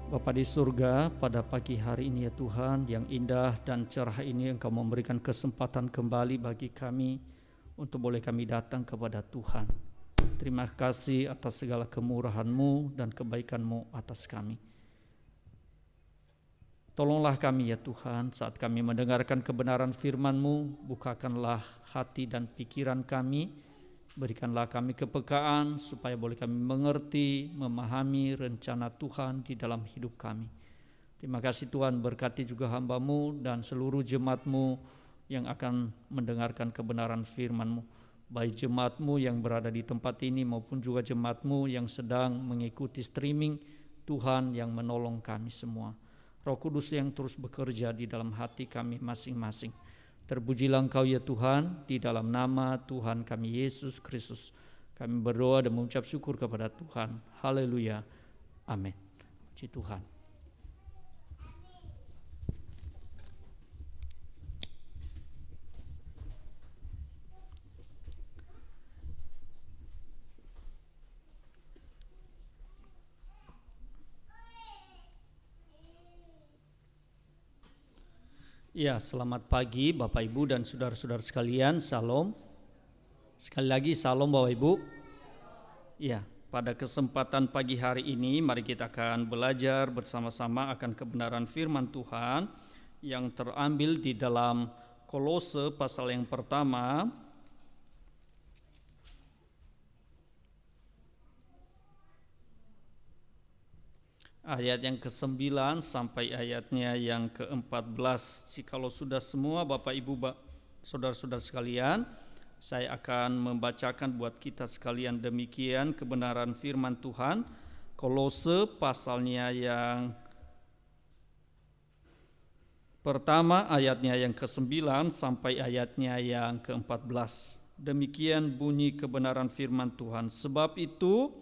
Bapa di surga, pada pagi hari ini ya Tuhan, yang indah dan cerah ini Engkau memberikan kesempatan kembali bagi kami untuk boleh kami datang kepada Tuhan. Terima kasih atas segala kemurahan-Mu dan kebaikan-Mu atas kami. Tolonglah kami ya Tuhan, saat kami mendengarkan kebenaran firman-Mu, bukakanlah hati dan pikiran kami, berikanlah kami kepekaan supaya boleh kami mengerti, memahami rencana Tuhan di dalam hidup kami. Terima kasih Tuhan, berkati juga hamba-Mu dan seluruh jemaat-Mu yang akan mendengarkan kebenaran firman-Mu. Baik jemaat-Mu yang berada di tempat ini maupun juga jemaat-Mu yang sedang mengikuti streaming, Tuhan yang menolong kami semua. Roh Kudus yang terus bekerja di dalam hati kami masing-masing. Terpujilah Engkau ya Tuhan, di dalam nama Tuhan kami Yesus Kristus. Kami berdoa dan mengucap syukur kepada Tuhan. Haleluya. Amin. Puji Tuhan. Ya, selamat pagi Bapak Ibu dan saudara-saudara sekalian. Salam. Sekali lagi salam Bapak Ibu. Ya, pada kesempatan pagi hari ini mari kita akan belajar bersama-sama akan kebenaran firman Tuhan yang terambil di dalam Kolose pasal yang pertama ayat yang ke-9 sampai ayatnya yang ke-14. Jikalau sudah semua Bapak Ibu saudara-saudara sekalian, saya akan membacakan buat kita sekalian demikian kebenaran firman Tuhan. Kolose pasalnya yang pertama ayatnya yang ke-9 sampai ayatnya yang ke-14. Demikian bunyi kebenaran firman Tuhan. Sebab itu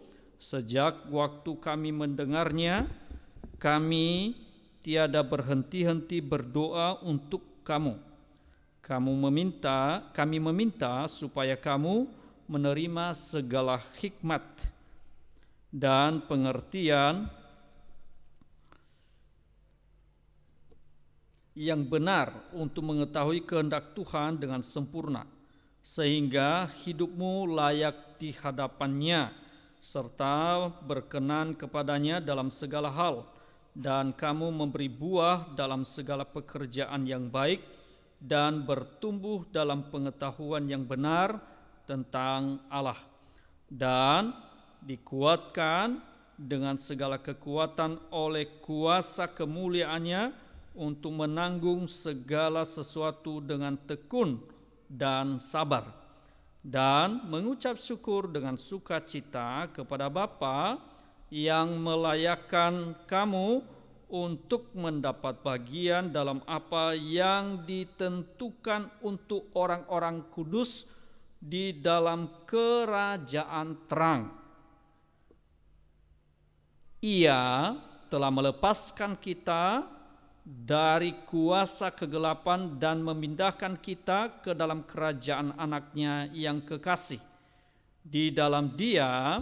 sejak waktu kami mendengarnya, kami tiada berhenti-henti berdoa untuk kamu. Kami meminta supaya kamu menerima segala hikmat dan pengertian yang benar untuk mengetahui kehendak Tuhan dengan sempurna, sehingga hidupmu layak di hadapannya, serta berkenan kepadanya dalam segala hal, dan kamu memberi buah dalam segala pekerjaan yang baik, dan bertumbuh dalam pengetahuan yang benar tentang Allah, dan dikuatkan dengan segala kekuatan oleh kuasa kemuliaannya untuk menanggung segala sesuatu dengan tekun dan sabar, dan mengucap syukur dengan sukacita kepada Bapa yang melayakkan kamu untuk mendapat bagian dalam apa yang ditentukan untuk orang-orang kudus di dalam kerajaan terang. Ia telah melepaskan kita dari kuasa kegelapan dan memindahkan kita ke dalam kerajaan anaknya yang kekasih. Di dalam Dia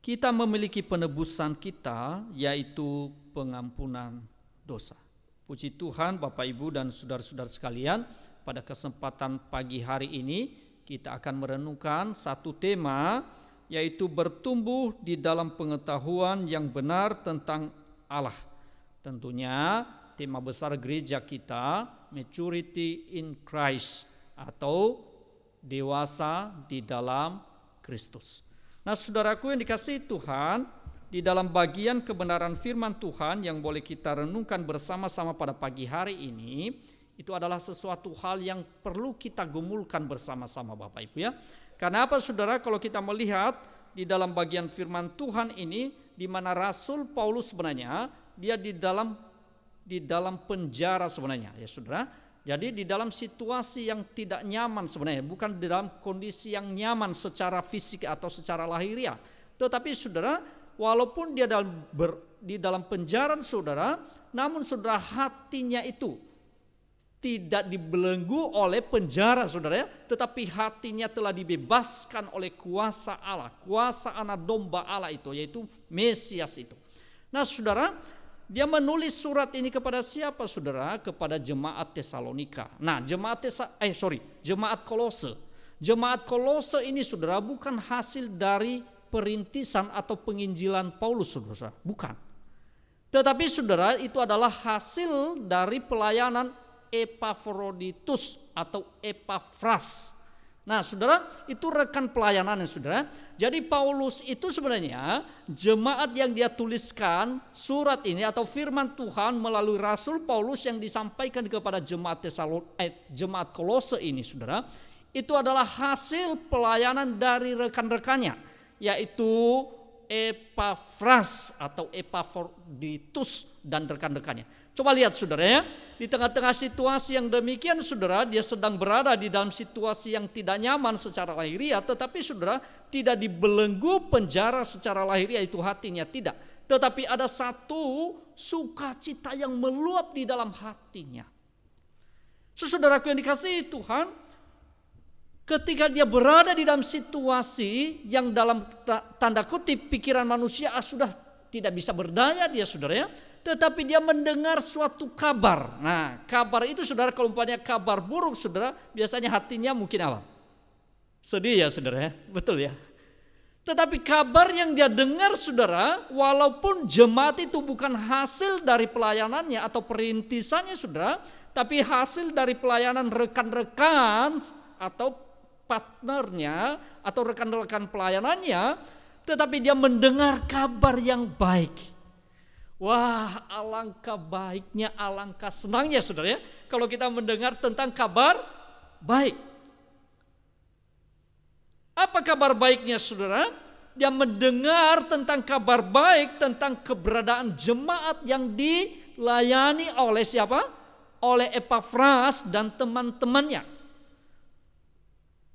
kita memiliki penebusan kita, yaitu pengampunan dosa. Puji Tuhan Bapak Ibu dan saudara-saudara sekalian, pada kesempatan pagi hari ini kita akan merenungkan satu tema, yaitu bertumbuh di dalam pengetahuan yang benar tentang Allah. Tentunya tema besar gereja kita, Maturity in Christ, atau dewasa di dalam Kristus. Nah, saudaraku yang dikasihi Tuhan, di dalam bagian kebenaran firman Tuhan yang boleh kita renungkan bersama-sama pada pagi hari ini, itu adalah sesuatu hal yang perlu kita gumulkan bersama-sama Bapak Ibu ya. Karena apa saudara, kalau kita melihat di dalam bagian firman Tuhan ini, di mana Rasul Paulus sebenarnya dia di dalam penjara sebenarnya ya saudara. Jadi di dalam situasi yang tidak nyaman sebenarnya, bukan di dalam kondisi yang nyaman secara fisik atau secara lahiriah. Tetapi saudara, walaupun dia di dalam penjara saudara, namun saudara hatinya itu tidak dibelenggu oleh penjara, saudara ya, tetapi hatinya telah dibebaskan oleh kuasa Allah, kuasa anak domba Allah itu, yaitu Mesias itu. Nah, saudara, dia menulis surat ini kepada siapa, saudara? Kepada jemaat Tesalonika. Nah, jemaat Kolose. Jemaat Kolose ini, saudara, bukan hasil dari perintisan atau penginjilan Paulus, saudara, bukan. Tetapi, saudara, itu adalah hasil dari pelayanan Epafroditus atau Epafras. Nah, saudara, itu rekan pelayanannya, saudara. Jadi Paulus itu sebenarnya jemaat yang dia tuliskan surat ini atau firman Tuhan melalui Rasul Paulus yang disampaikan kepada jemaat Kolose ini, saudara, itu adalah hasil pelayanan dari rekan-rekannya, yaitu Epafras atau Epafroditus dan rekan-rekannya. Coba lihat, saudara ya, di tengah-tengah situasi yang demikian, saudara, dia sedang berada di dalam situasi yang tidak nyaman secara lahiriah, tetapi saudara tidak dibelenggu penjara secara lahiriah itu hatinya, tidak. Tetapi ada satu sukacita yang meluap di dalam hatinya. Saudaraku yang dikasihi Tuhan, ketika dia berada di dalam situasi yang dalam tanda kutip pikiran manusia sudah tidak bisa berdaya dia, saudara ya, tetapi dia mendengar suatu kabar. Nah, kabar itu, saudara, kalau umpamanya kabar buruk, saudara, biasanya hatinya mungkin apa? Sedih ya, saudara ya, betul ya. Tetapi kabar yang dia dengar, saudara, walaupun jemaat itu bukan hasil dari pelayanannya atau perintisannya, saudara, tapi hasil dari pelayanan rekan-rekan atau partnernya atau rekan-rekan pelayanannya, tetapi dia mendengar kabar yang baik. Wah, alangkah baiknya, alangkah senangnya, saudara ya, kalau kita mendengar tentang kabar baik. Apa kabar baiknya, saudara? Dia mendengar tentang kabar baik tentang keberadaan jemaat yang dilayani oleh siapa? Oleh Epafras dan teman-temannya.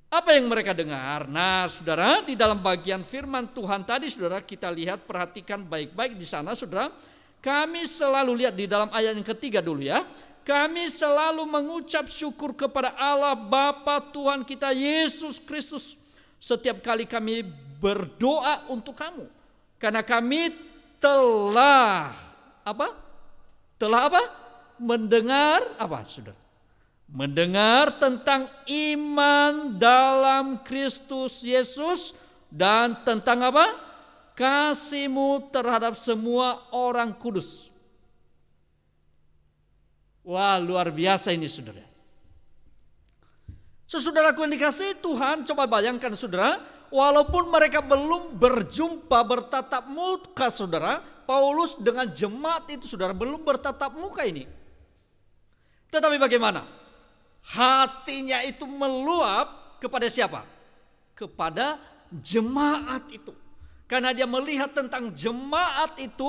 Apa yang mereka dengar? Nah, saudara, di dalam bagian firman Tuhan tadi, saudara, kita lihat, perhatikan baik-baik di sana, saudara. Kami selalu lihat di dalam ayat yang ketiga dulu ya. Kami selalu mengucap syukur kepada Allah Bapa Tuhan kita Yesus Kristus setiap kali kami berdoa untuk kamu. Karena kami telah mendengar saudara? Mendengar tentang iman dalam Kristus Yesus dan tentang kasih-Mu terhadap semua orang kudus. Wah, luar biasa ini, saudara. Saudaraku yang dikasihi Tuhan, coba bayangkan, saudara, walaupun mereka belum berjumpa bertatap muka, saudara, Paulus dengan jemaat itu, saudara, belum bertatap muka ini. Tetapi bagaimana? Hatinya itu meluap kepada siapa? Kepada jemaat itu. Karena dia melihat tentang jemaat itu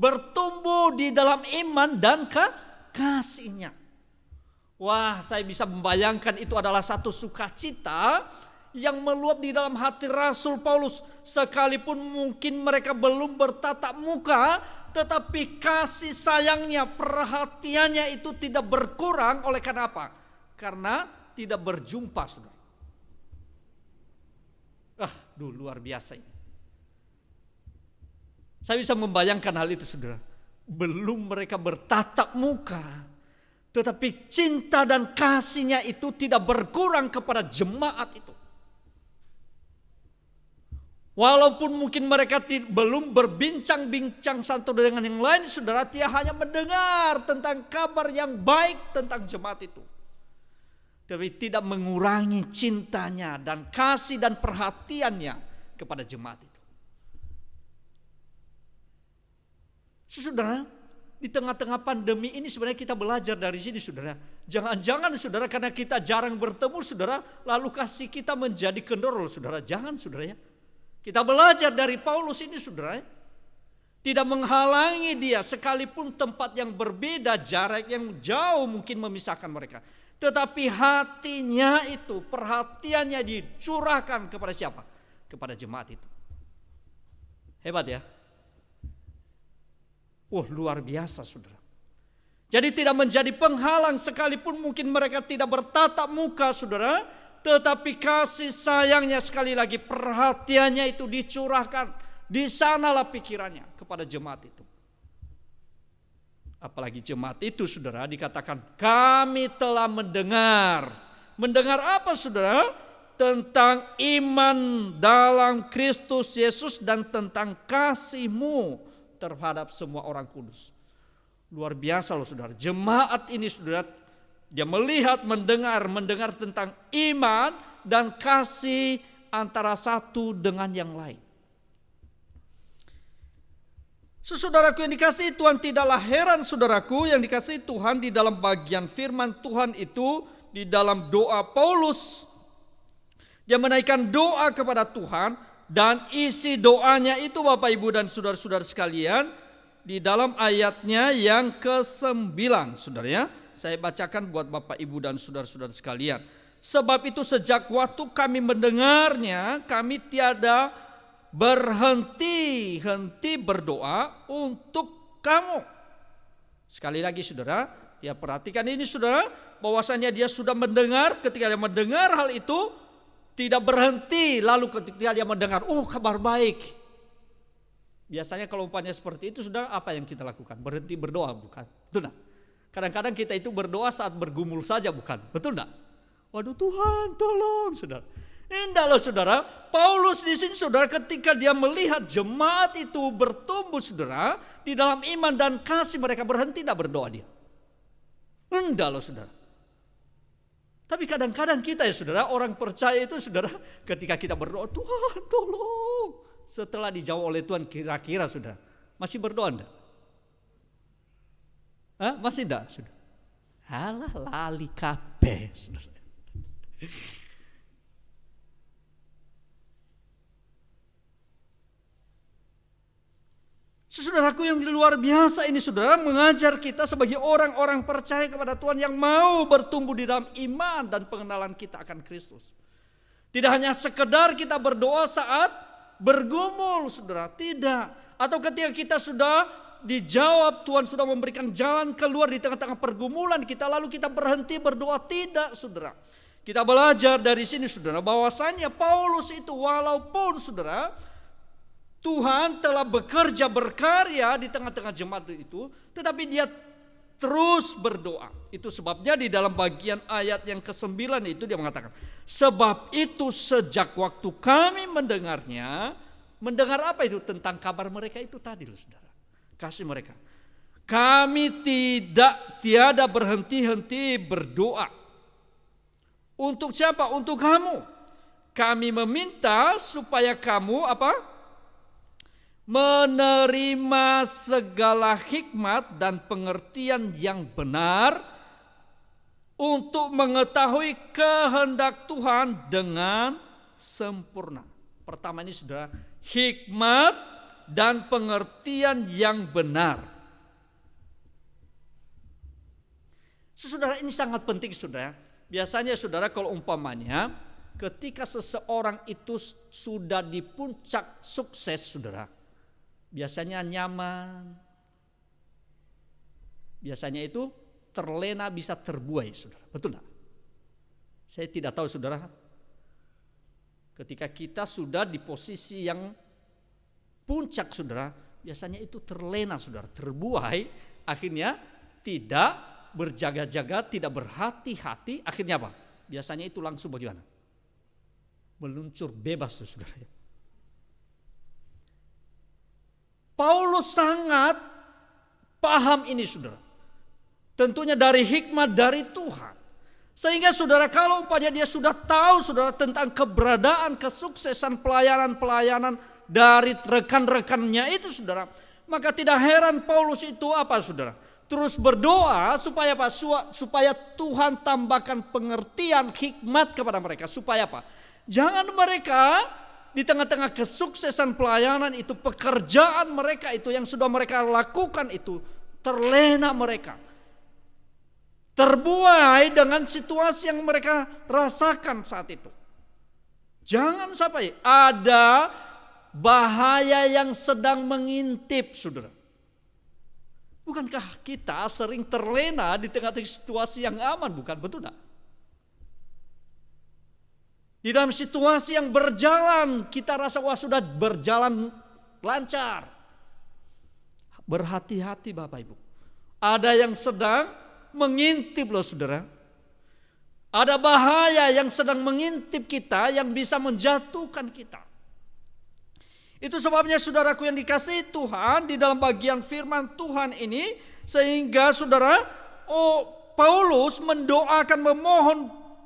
bertumbuh di dalam iman dan kasihnya. Wah, saya bisa membayangkan itu adalah satu sukacita yang meluap di dalam hati Rasul Paulus. Sekalipun mungkin mereka belum bertatap muka, tetapi kasih sayangnya, perhatiannya itu tidak berkurang. Oleh karena apa? Karena tidak berjumpa, saudara. Luar biasa ini. Saya bisa membayangkan hal itu, saudara. Belum mereka bertatap muka, tetapi cinta dan kasihnya itu tidak berkurang kepada jemaat itu. Walaupun mungkin mereka belum berbincang-bincang satu dengan yang lain, saudara, dia hanya mendengar tentang kabar yang baik tentang jemaat itu. Tapi tidak mengurangi cintanya dan kasih dan perhatiannya kepada jemaat itu. Saudara, di tengah-tengah pandemi ini sebenarnya kita belajar dari sini, saudara. Jangan-jangan, saudara, karena kita jarang bertemu, saudara, lalu kasih kita menjadi kendor, saudara. Jangan, saudara ya. Kita belajar dari Paulus ini, saudara. Tidak menghalangi dia, sekalipun tempat yang berbeda, jarak yang jauh mungkin memisahkan mereka. Tetapi hatinya itu, perhatiannya dicurahkan kepada siapa? Kepada jemaat itu. Hebat ya. Luar biasa, saudara. Jadi tidak menjadi penghalang sekalipun mungkin mereka tidak bertatap muka saudara. Tetapi kasih sayangnya sekali lagi perhatiannya itu dicurahkan. Di sanalah pikirannya kepada jemaat itu. Apalagi jemaat itu saudara dikatakan kami telah mendengar. Mendengar apa saudara? Tentang iman dalam Kristus Yesus dan tentang kasih-Mu terhadap semua orang kudus. Luar biasa loh saudara. Jemaat ini saudara, dia melihat, mendengar tentang iman dan kasih antara satu dengan yang lain. Saudaraku yang dikasihi Tuhan, tidaklah heran saudaraku yang dikasihi Tuhan di dalam bagian firman Tuhan itu, di dalam doa Paulus, dia menaikkan doa kepada Tuhan dan isi doanya itu Bapak Ibu dan saudara-saudara sekalian, di dalam ayatnya yang ke-9 saudara ya. Saya bacakan buat Bapak Ibu dan saudara-saudara sekalian. Sebab itu sejak waktu kami mendengarnya, kami tiada berhenti berdoa untuk kamu. Sekali lagi saudara, dia perhatikan ini saudara, bahwasanya dia sudah mendengar, ketika dia mendengar hal itu, tidak berhenti lalu ketika dia mendengar, oh kabar baik. Biasanya kalau umpamanya seperti itu saudara, apa yang kita lakukan? Berhenti berdoa bukan? Betul enggak? Kadang-kadang kita itu berdoa saat bergumul saja bukan? Betul enggak? Waduh Tuhan tolong saudara. Indah loh saudara, Paulus di sini saudara ketika dia melihat jemaat itu bertumbuh saudara di dalam iman dan kasih, mereka berhenti tidak berdoa dia. Indah loh saudara. Tapi kadang-kadang kita ya saudara, orang percaya itu saudara, ketika kita berdoa Tuhan tolong, setelah dijawab oleh Tuhan kira-kira saudara masih berdoa enggak? Masih enggak saudara? Halah lali kabeh saudara. Saudaraku yang luar biasa ini saudara, mengajar kita sebagai orang-orang percaya kepada Tuhan yang mau bertumbuh di dalam iman dan pengenalan kita akan Kristus. Tidak hanya sekedar kita berdoa saat bergumul saudara, tidak. Atau ketika kita sudah dijawab, Tuhan sudah memberikan jalan keluar di tengah-tengah pergumulan kita, lalu kita berhenti berdoa, tidak saudara. Kita belajar dari sini saudara, bahwasanya Paulus itu walaupun saudara Tuhan telah bekerja berkarya di tengah-tengah jemaat itu, tetapi dia terus berdoa. Itu sebabnya di dalam bagian ayat yang ke-9 itu dia mengatakan, sebab itu sejak waktu kami mendengarnya, mendengar apa itu? Tentang kabar mereka itu tadi loh saudara, kasih mereka. Kami tiada berhenti-henti berdoa. Untuk siapa? Untuk kamu. Kami meminta supaya kamu apa? Menerima segala hikmat dan pengertian yang benar untuk mengetahui kehendak Tuhan dengan sempurna. Pertama ini saudara, hikmat dan pengertian yang benar. Saudara, ini sangat penting saudara. Biasanya saudara kalau umpamanya ketika seseorang itu sudah di puncak sukses saudara, biasanya nyaman, biasanya itu terlena, bisa terbuai saudara, betul enggak? Saya tidak tahu saudara, ketika kita sudah di posisi yang puncak saudara, biasanya itu terlena saudara, terbuai, akhirnya tidak berjaga-jaga, tidak berhati-hati, akhirnya apa? Biasanya itu langsung bagaimana? Meluncur bebas saudara. Paulus sangat paham ini saudara. Tentunya dari hikmat dari Tuhan. Sehingga saudara kalau umpamanya dia sudah tahu saudara tentang keberadaan, kesuksesan pelayanan-pelayanan dari rekan-rekannya itu saudara. Maka tidak heran Paulus itu apa saudara? Terus berdoa supaya apa? Supaya Tuhan tambahkan pengertian hikmat kepada mereka. Supaya apa? Jangan mereka di tengah-tengah kesuksesan pelayanan itu, pekerjaan mereka itu yang sudah mereka lakukan itu, terlena mereka. Terbuai dengan situasi yang mereka rasakan saat itu. Jangan sampai ada bahaya yang sedang mengintip saudara. Bukankah kita sering terlena di tengah-tengah situasi yang aman, bukan? Betul tak? Di dalam situasi yang berjalan, kita rasa wah sudah berjalan lancar. Berhati-hati Bapak Ibu. Ada yang sedang mengintip loh saudara. Ada bahaya yang sedang mengintip kita yang bisa menjatuhkan kita. Itu sebabnya saudaraku yang dikasihi Tuhan, di dalam bagian firman Tuhan ini, sehingga saudara, Paulus mendoakan, memohon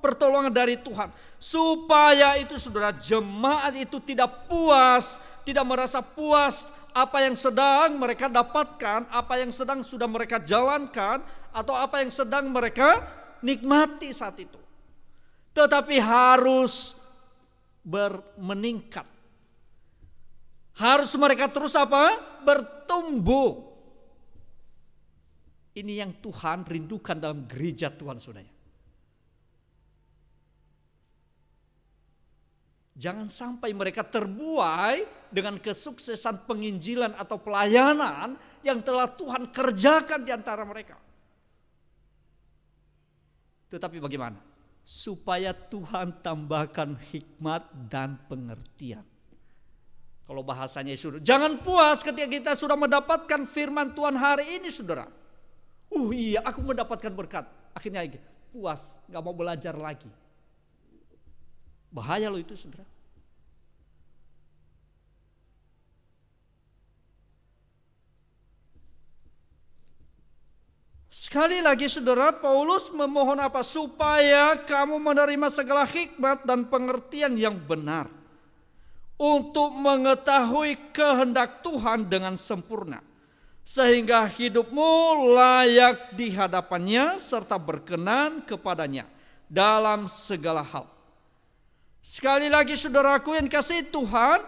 pertolongan dari Tuhan. Supaya itu saudara, jemaat itu tidak puas, tidak merasa puas apa yang sedang mereka dapatkan, apa yang sedang sudah mereka jalankan, atau apa yang sedang mereka nikmati saat itu. Tetapi harus meningkat. Harus mereka terus apa? Bertumbuh. Ini yang Tuhan rindukan dalam gereja Tuhan saudara. Jangan sampai mereka terbuai dengan kesuksesan penginjilan atau pelayanan yang telah Tuhan kerjakan di antara mereka. Tetapi bagaimana? Supaya Tuhan tambahkan hikmat dan pengertian. Kalau bahasanya saudara, jangan puas ketika kita sudah mendapatkan firman Tuhan hari ini saudara. Iya aku mendapatkan berkat. Akhirnya puas, gak mau belajar lagi. Bahaya loh itu saudara. Sekali lagi saudara, Paulus memohon apa? Supaya kamu menerima segala hikmat dan pengertian yang benar. Untuk mengetahui kehendak Tuhan dengan sempurna. Sehingga hidupmu layak di hadapannya serta berkenan kepadanya dalam segala hal. Sekali lagi saudaraku yang dikasihi Tuhan,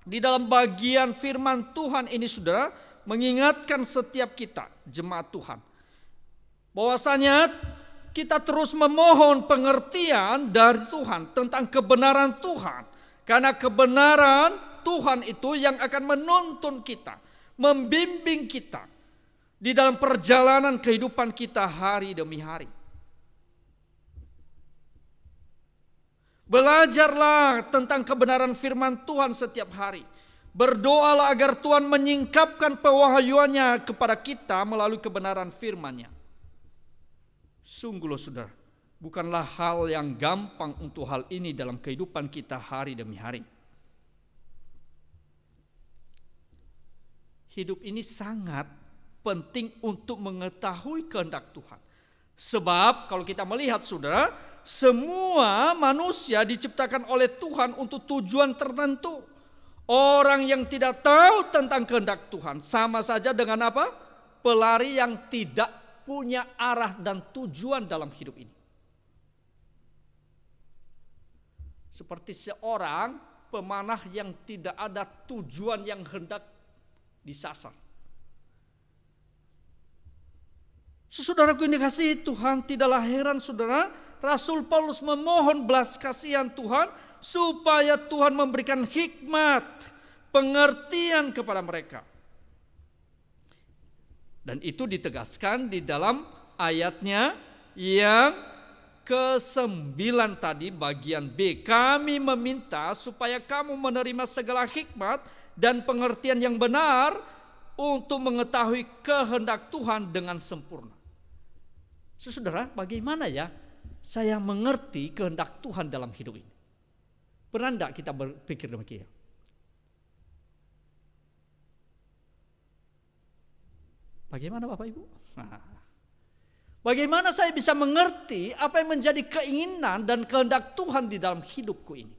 di dalam bagian firman Tuhan ini saudara, mengingatkan setiap kita, jemaat Tuhan, bahwasanya kita terus memohon pengertian dari Tuhan tentang kebenaran Tuhan. Karena kebenaran Tuhan itu yang akan menuntun kita, membimbing kita di dalam perjalanan kehidupan kita hari demi hari. Belajarlah tentang kebenaran firman Tuhan setiap hari. Berdoalah agar Tuhan menyingkapkan pewahyuannya kepada kita melalui kebenaran firman-Nya. Sungguh loh saudara, bukanlah hal yang gampang untuk hal ini dalam kehidupan kita hari demi hari. Hidup ini sangat penting untuk mengetahui kehendak Tuhan. Sebab kalau kita melihat saudara, semua manusia diciptakan oleh Tuhan untuk tujuan tertentu. Orang yang tidak tahu tentang kehendak Tuhan sama saja dengan apa? Pelari yang tidak punya arah dan tujuan dalam hidup ini. Seperti seorang pemanah yang tidak ada tujuan yang hendak disasar. Saudaraku yang dikasihi Tuhan, tidaklah heran saudara, Rasul Paulus memohon belas kasihan Tuhan supaya Tuhan memberikan hikmat, pengertian kepada mereka. Dan itu ditegaskan di dalam ayatnya yang ke-9 tadi bagian B. Kami meminta supaya kamu menerima segala hikmat dan pengertian yang benar untuk mengetahui kehendak Tuhan dengan sempurna. Saudara, bagaimana ya saya mengerti kehendak Tuhan dalam hidup ini? Pernah enggak kita berpikir demikian? Bagaimana Bapak Ibu? Bagaimana saya bisa mengerti apa yang menjadi keinginan dan kehendak Tuhan di dalam hidupku ini?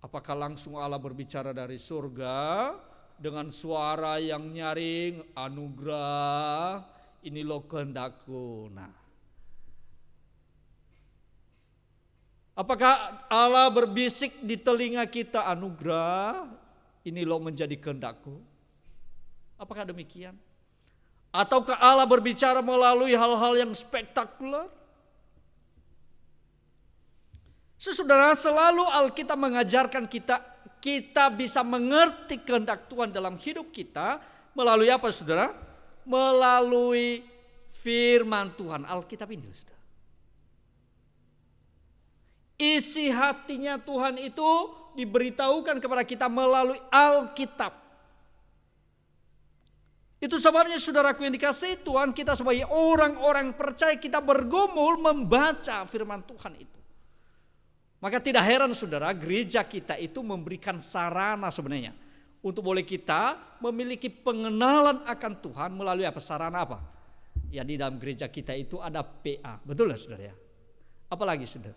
Apakah langsung Allah berbicara dari surga dengan suara yang nyaring, anugerah, ini loh kehendakku. Nah, apakah Allah berbisik di telinga kita, anugerah, ini loh menjadi kehendakku? Apakah demikian? Ataukah Allah berbicara melalui hal-hal yang spektakuler? Saudara, selalu Alkitab mengajarkan kita bisa mengerti kehendak Tuhan dalam hidup kita Melalui apa saudara? Melalui firman Tuhan, Alkitab ini saudara. Isi hatinya Tuhan itu diberitahukan kepada kita melalui Alkitab. Itu sebabnya saudaraku yang dikasihi Tuhan, kita sebagai orang-orang percaya kita bergumul membaca firman Tuhan itu. Maka tidak heran saudara, gereja kita itu memberikan sarana sebenarnya untuk boleh kita memiliki pengenalan akan Tuhan melalui apa? Sarana apa? Ya di dalam gereja kita itu ada PA, betul lah saudara ya. Apalagi saudara?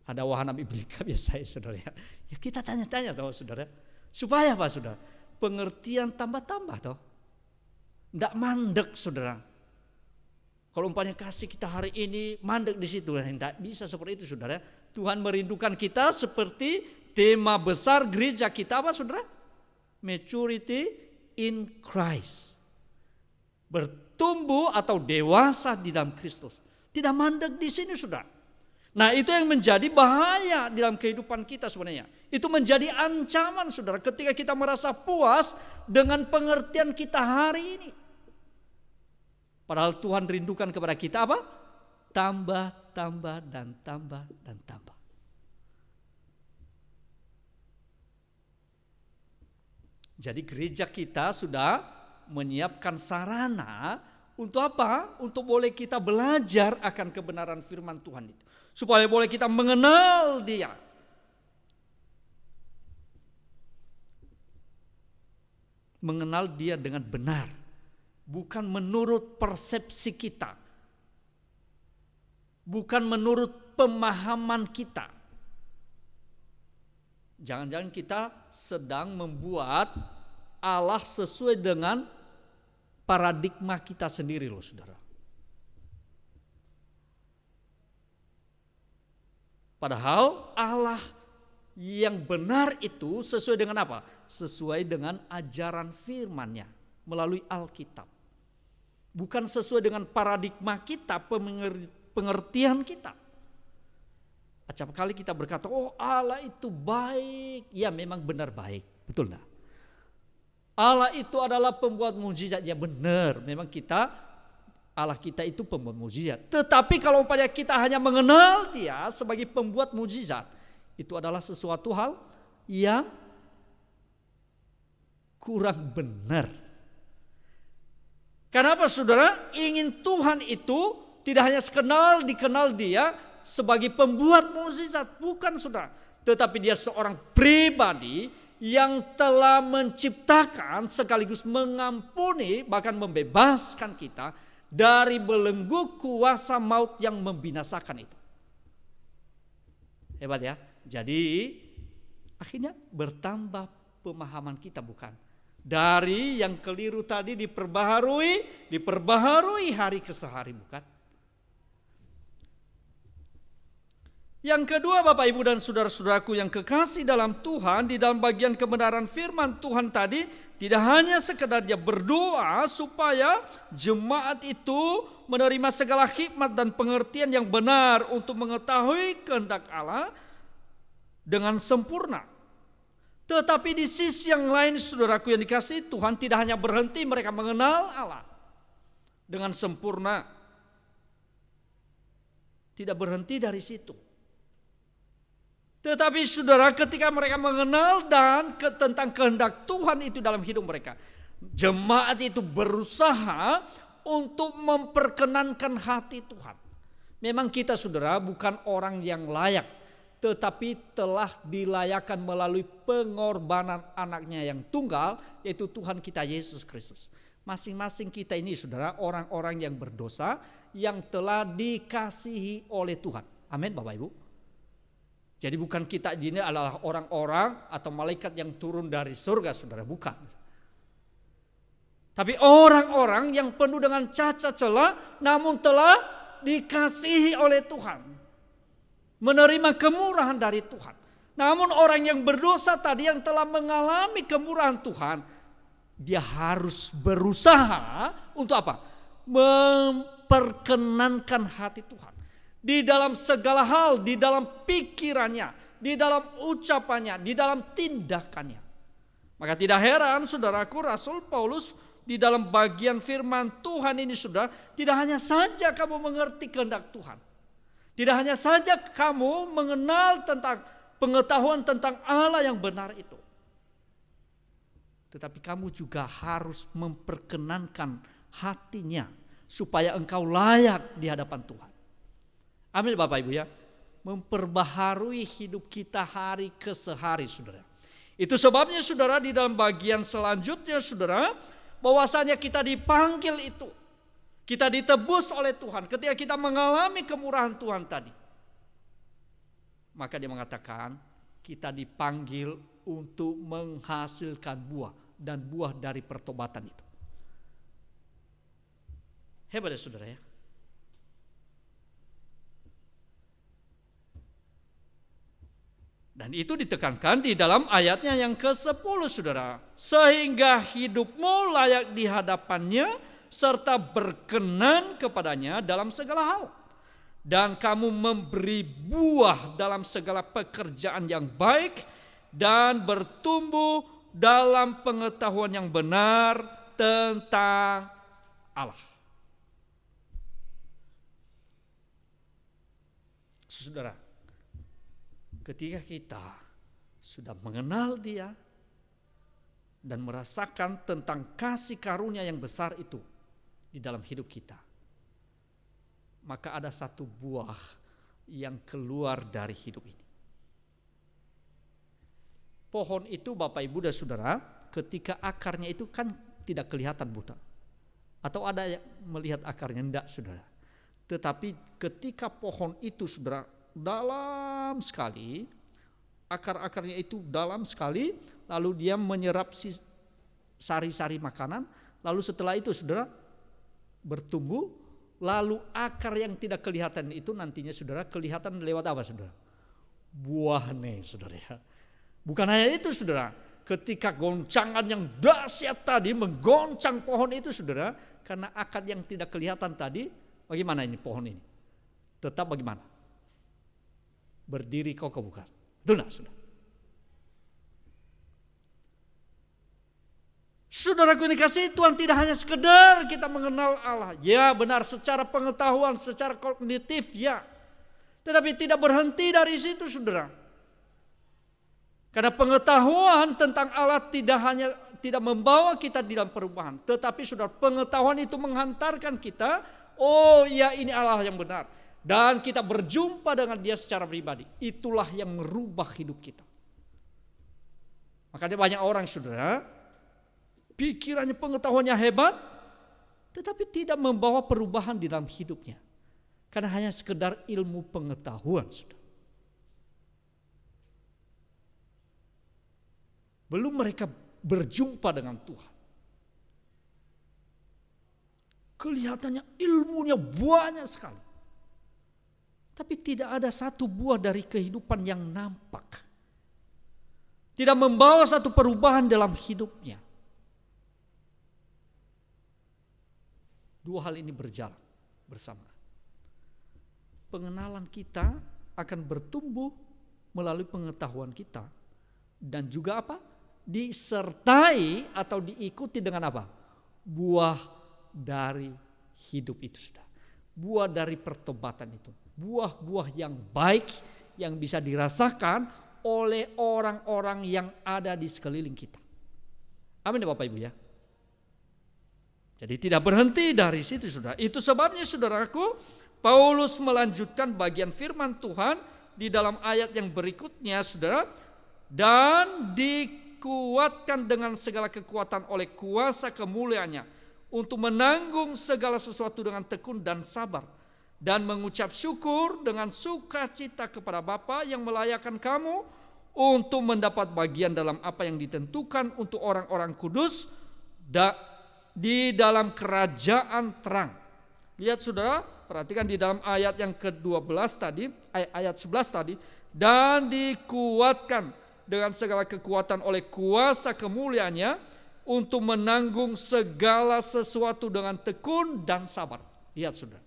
Ada wahana biblika biasa ya saudara ya. Ya kita tanya-tanya tahu saudara. Supaya apa saudara? Pengertian tambah-tambah toh. Tidak mandek saudara. Kalau umpamanya kasih kita hari ini mandek di situ, tidak bisa seperti itu saudara. Tuhan merindukan kita seperti tema besar gereja kita apa saudara? Maturity in Christ. Bertumbuh atau dewasa di dalam Kristus. Tidak mandek di sini saudara. Nah itu yang menjadi bahaya di dalam kehidupan kita sebenarnya. Itu menjadi ancaman saudara ketika kita merasa puas dengan pengertian kita hari ini. Padahal Tuhan rindukan kepada kita apa? Tambah, tambah, dan tambah, dan tambah. Jadi gereja kita sudah menyiapkan sarana untuk apa? Untuk boleh kita belajar akan kebenaran firman Tuhan itu. Supaya boleh kita mengenal Dia. Mengenal Dia dengan benar. Bukan menurut persepsi kita. Bukan menurut pemahaman kita. Jangan-jangan kita sedang membuat Allah sesuai dengan paradigma kita sendiri loh saudara. Padahal Allah yang benar itu sesuai dengan apa? Sesuai dengan ajaran firman-Nya melalui Alkitab. Bukan sesuai dengan paradigma kita, pengertian kita. Acap kali kita berkata, oh Allah itu baik. Ya memang benar baik, betul enggak? Allah itu adalah pembuat mukjizat, ya benar. Memang Allah kita itu pembuat mukjizat. Tetapi kalau umpamanya kita hanya mengenal Dia sebagai pembuat mukjizat, itu adalah sesuatu hal yang kurang benar. Kenapa saudara? Ingin Tuhan itu tidak hanya dikenal Dia sebagai pembuat mukjizat, bukan saudara. Tetapi Dia seorang pribadi yang telah menciptakan sekaligus mengampuni bahkan membebaskan kita dari belenggu kuasa maut yang membinasakan itu. Hebat ya. Jadi akhirnya bertambah pemahaman kita bukan. Dari yang keliru tadi diperbaharui hari ke hari bukan. Yang kedua Bapak Ibu dan saudara-saudaraku yang kekasih dalam Tuhan, di dalam bagian kebenaran firman Tuhan tadi, tidak hanya sekedar dia berdoa supaya jemaat itu menerima segala hikmat dan pengertian yang benar untuk mengetahui kehendak Allah dengan sempurna. Tetapi di sisi yang lain saudaraku yang dikasihi Tuhan, tidak hanya berhenti mereka mengenal Allah dengan sempurna. Tidak berhenti dari situ. Tetapi saudara ketika mereka mengenal dan tentang kehendak Tuhan itu dalam hidup mereka, jemaat itu berusaha untuk memperkenankan hati Tuhan. Memang kita saudara bukan orang yang layak, tetapi telah dilayakkan melalui pengorbanan anaknya yang tunggal, yaitu Tuhan kita Yesus Kristus. Masing-masing kita ini saudara orang-orang yang berdosa yang telah dikasihi oleh Tuhan. Amin Bapak Ibu. Jadi bukan kita ini adalah orang-orang atau malaikat yang turun dari surga saudara, bukan. Tapi orang-orang yang penuh dengan cacat celah namun telah dikasihi oleh Tuhan. Menerima kemurahan dari Tuhan. Namun orang yang berdosa tadi yang telah mengalami kemurahan Tuhan, dia harus berusaha untuk apa? Memperkenankan hati Tuhan. Di dalam segala hal, di dalam pikirannya, di dalam ucapannya, di dalam tindakannya. Maka tidak heran saudaraku, Rasul Paulus di dalam bagian firman Tuhan ini saudara, tidak hanya saja kamu mengerti kehendak Tuhan. Tidak hanya saja kamu mengenal tentang pengetahuan tentang Allah yang benar itu. Tetapi kamu juga harus memperkenankan hatinya supaya engkau layak di hadapan Tuhan. Amin Bapak Ibu ya. Memperbaharui hidup kita hari ke hari saudara. Itu sebabnya saudara di dalam bagian selanjutnya saudara, bahwasanya kita dipanggil itu. Kita ditebus oleh Tuhan ketika kita mengalami kemurahan Tuhan tadi. Maka dia mengatakan kita dipanggil untuk menghasilkan buah. Dan buah dari pertobatan itu. Hebat ya saudara ya. Dan itu ditekankan di dalam ayatnya yang ke-10 saudara. Sehingga hidupmu layak di hadapannya serta berkenan kepadanya dalam segala hal. Dan kamu memberi buah dalam segala pekerjaan yang baik dan bertumbuh dalam pengetahuan yang benar tentang Allah. Saudara, ketika kita sudah mengenal Dia dan merasakan tentang kasih karunia yang besar itu di dalam hidup kita, maka ada satu buah yang keluar dari hidup ini. Pohon itu Bapak Ibu dan Saudara, ketika akarnya itu kan tidak kelihatan buta. Atau ada yang melihat akarnya, enggak saudara. Tetapi ketika pohon itu saudara dalam sekali, akar-akarnya itu dalam sekali, lalu dia menyerap sari-sari makanan, lalu setelah itu saudara bertumbuh, lalu akar yang tidak kelihatan itu nantinya saudara kelihatan lewat apa saudara? Buahnya saudara ya. Bukan hanya itu saudara, ketika goncangan yang dahsyat tadi menggoncang pohon itu saudara, karena akar yang tidak kelihatan tadi, bagaimana ini pohon ini? Tetap bagaimana? Berdiri kokoh bukan? Betul enggak saudara? Saudaraku ini kasih Tuhan, tidak hanya sekedar kita mengenal Allah. Ya benar, secara pengetahuan, secara kognitif ya. Tetapi tidak berhenti dari situ saudara. Karena pengetahuan tentang Allah tidak membawa kita di dalam perubahan. Tetapi saudara, pengetahuan itu menghantarkan kita, oh ya ini Allah yang benar. Dan kita berjumpa dengan Dia secara pribadi. Itulah yang merubah hidup kita. Makanya banyak orang saudara, pikirannya pengetahuannya hebat, tetapi tidak membawa perubahan di dalam hidupnya. Karena hanya sekedar ilmu pengetahuan saudara. Belum mereka berjumpa dengan Tuhan. Kelihatannya ilmunya banyak sekali. Tapi tidak ada satu buah dari kehidupan yang nampak. Tidak membawa satu perubahan dalam hidupnya. Dua hal ini berjalan bersama. Pengenalan kita akan bertumbuh melalui pengetahuan kita. Dan juga apa? Disertai atau diikuti dengan apa? Buah dari hidup itu sudah. Buah dari pertobatan itu. Buah-buah yang baik yang bisa dirasakan oleh orang-orang yang ada di sekeliling kita. Amin ya Bapak Ibu ya. Jadi tidak berhenti dari situ saudara. Itu sebabnya saudaraku, Paulus melanjutkan bagian firman Tuhan di dalam ayat yang berikutnya saudara. Dan dikuatkan dengan segala kekuatan oleh kuasa kemuliaannya untuk menanggung segala sesuatu dengan tekun dan sabar, dan mengucap syukur dengan sukacita kepada Bapa yang melayakkan kamu untuk mendapat bagian dalam apa yang ditentukan untuk orang-orang kudus di dalam kerajaan terang. Lihat saudara, perhatikan di dalam ayat yang ke-12 tadi, ayat 11 tadi, dan dikuatkan dengan segala kekuatan oleh kuasa kemuliaannya untuk menanggung segala sesuatu dengan tekun dan sabar. Lihat saudara,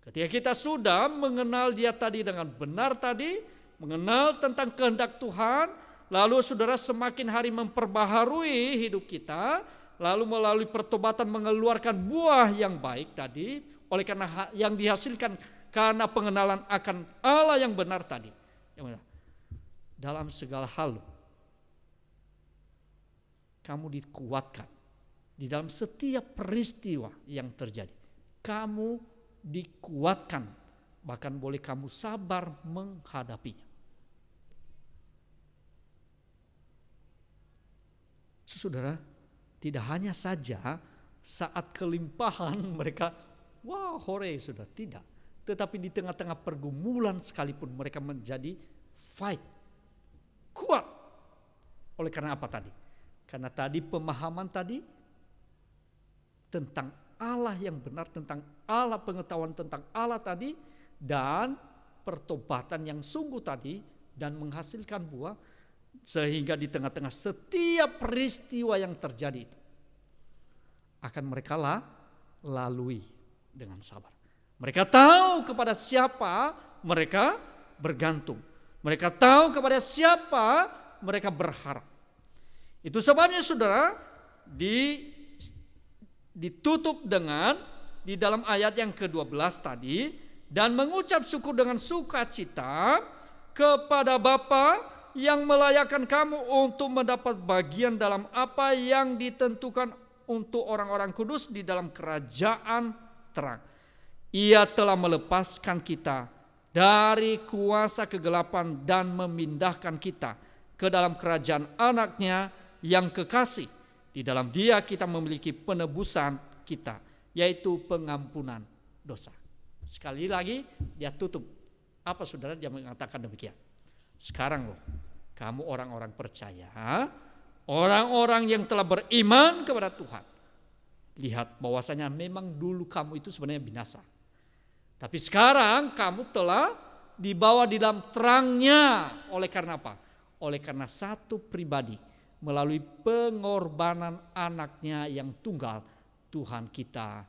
ketika kita sudah mengenal Dia tadi dengan benar tadi, mengenal tentang kehendak Tuhan, lalu saudara semakin hari memperbaharui hidup kita, lalu melalui pertobatan mengeluarkan buah yang baik tadi, oleh karena yang dihasilkan karena pengenalan akan Allah yang benar tadi. Dalam segala hal kamu dikuatkan. Di dalam setiap peristiwa yang terjadi, kamu dikuatkan. Bahkan boleh kamu sabar menghadapinya. Saudara, tidak hanya saja saat kelimpahan mereka, wah hore sudah, tidak. Tetapi di tengah-tengah pergumulan sekalipun mereka menjadi fight, kuat. Oleh karena apa tadi? Karena tadi pemahaman tadi tentang Allah yang benar, tentang Allah, pengetahuan tentang Allah tadi, dan pertobatan yang sungguh tadi, dan menghasilkan buah, sehingga di tengah-tengah setiap peristiwa yang terjadi itu akan mereka lalui dengan sabar. Mereka tahu kepada siapa mereka bergantung. Mereka tahu kepada siapa mereka berharap. Itu sebabnya saudara ditutup dengan di dalam ayat yang ke-12 tadi, dan mengucap syukur dengan sukacita kepada Bapa yang melayakkan kamu untuk mendapat bagian dalam apa yang ditentukan untuk orang-orang kudus di dalam kerajaan terang. Ia telah melepaskan kita dari kuasa kegelapan dan memindahkan kita ke dalam kerajaan anaknya yang kekasih. Di dalam Dia kita memiliki penebusan kita, yaitu pengampunan dosa. Sekali lagi dia tutup. Apa saudara? Dia mengatakan demikian. Sekarang loh, kamu orang-orang percaya, orang-orang yang telah beriman kepada Tuhan, lihat bahwasanya memang dulu kamu itu sebenarnya binasa. Tapi sekarang kamu telah dibawa di dalam terangnya. Oleh karena apa? Oleh karena satu pribadi, melalui pengorbanan anaknya yang tunggal, Tuhan kita,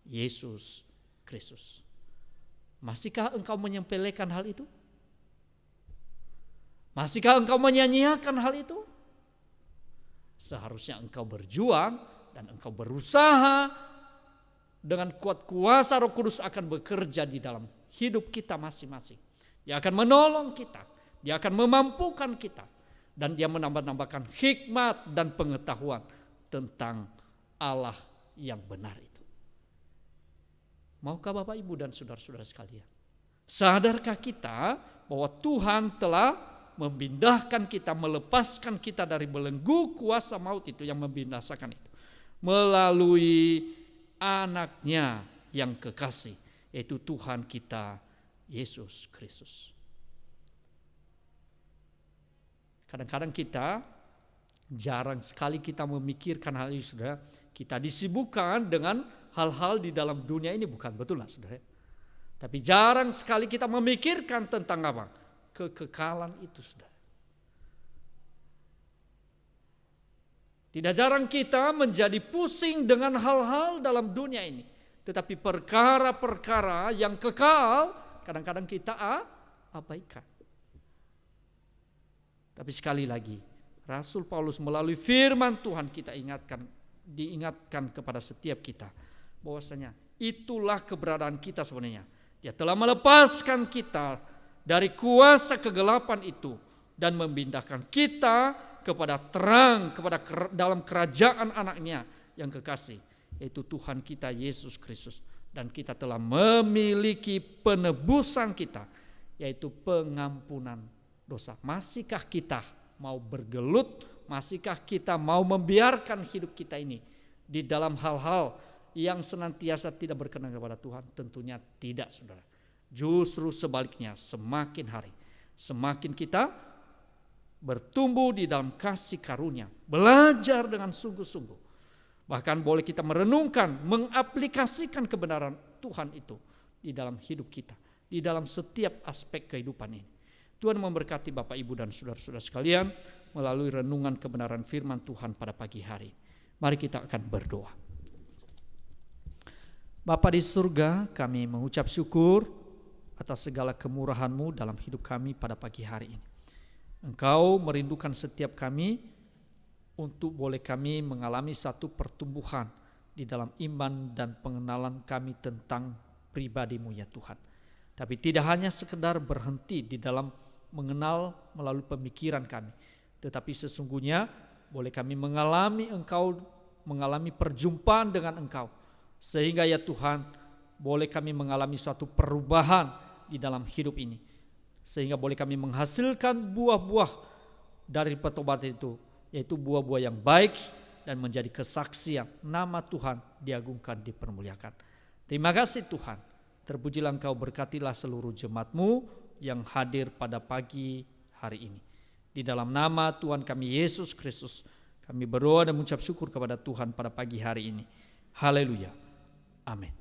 Yesus Kristus. Masihkah engkau menyepelekan hal itu? Masihkah engkau menyanyiakan hal itu? Seharusnya engkau berjuang dan engkau berusaha dengan kuat kuasa Roh Kudus akan bekerja di dalam hidup kita masing-masing. Dia akan menolong kita, dia akan memampukan kita, dan dia menambah-nambahkan hikmat dan pengetahuan tentang Allah yang benar itu. Maukah Bapak, Ibu, dan saudara-saudara sekalian? Sadarkah kita bahwa Tuhan telah memindahkan kita, melepaskan kita dari belenggu kuasa maut itu yang membinasakan itu, melalui anaknya yang kekasih, yaitu Tuhan kita Yesus Kristus. Kadang-kadang kita jarang sekali kita memikirkan hal ini, saudara. Kita disibukkan dengan hal-hal di dalam dunia ini, bukan, betul lah saudara. Tapi jarang sekali kita memikirkan tentang apa? Kekekalan itu, saudara. Tidak jarang kita menjadi pusing dengan hal-hal dalam dunia ini. Tetapi perkara-perkara yang kekal kadang-kadang kita abaikan. Tapi sekali lagi, Rasul Paulus melalui firman Tuhan kita diingatkan kepada setiap kita bahwasanya itulah keberadaan kita sebenarnya. Dia telah melepaskan kita dari kuasa kegelapan itu dan memindahkan kita kepada terang, kepada dalam kerajaan anaknya yang kekasih, yaitu Tuhan kita Yesus Kristus. Dan kita telah memiliki penebusan kita, yaitu pengampunan dosa. Masihkah kita mau bergelut? Masihkah kita mau membiarkan hidup kita ini di dalam hal-hal yang senantiasa tidak berkenan kepada Tuhan? Tentunya tidak, saudara. Justru sebaliknya, semakin hari semakin kita bertumbuh di dalam kasih karunia, belajar dengan sungguh-sungguh. Bahkan boleh kita merenungkan, mengaplikasikan kebenaran Tuhan itu di dalam hidup kita, di dalam setiap aspek kehidupan ini. Tuhan memberkati Bapak, Ibu, dan saudara-saudara sekalian melalui renungan kebenaran firman Tuhan pada pagi hari. Mari kita akan berdoa. Bapa di surga, kami mengucap syukur atas segala kemurahan-Mu dalam hidup kami pada pagi hari ini. Engkau merindukan setiap kami untuk boleh kami mengalami satu pertumbuhan di dalam iman dan pengenalan kami tentang pribadi-Mu ya Tuhan. Tapi tidak hanya sekedar berhenti di dalam mengenal melalui pemikiran kami, tetapi sesungguhnya boleh kami mengalami Engkau, mengalami perjumpaan dengan Engkau, sehingga ya Tuhan boleh kami mengalami suatu perubahan di dalam hidup ini, sehingga boleh kami menghasilkan buah-buah dari pertobatan itu, yaitu buah-buah yang baik dan menjadi kesaksian nama Tuhan diagungkan, dipermuliakan. Terima kasih Tuhan. Terpujilah Engkau, berkatilah seluruh jemaat-Mu yang hadir pada pagi hari ini. Di dalam nama Tuhan kami Yesus Kristus, kami berdoa dan mengucap syukur kepada Tuhan pada pagi hari ini. Haleluya. Amin.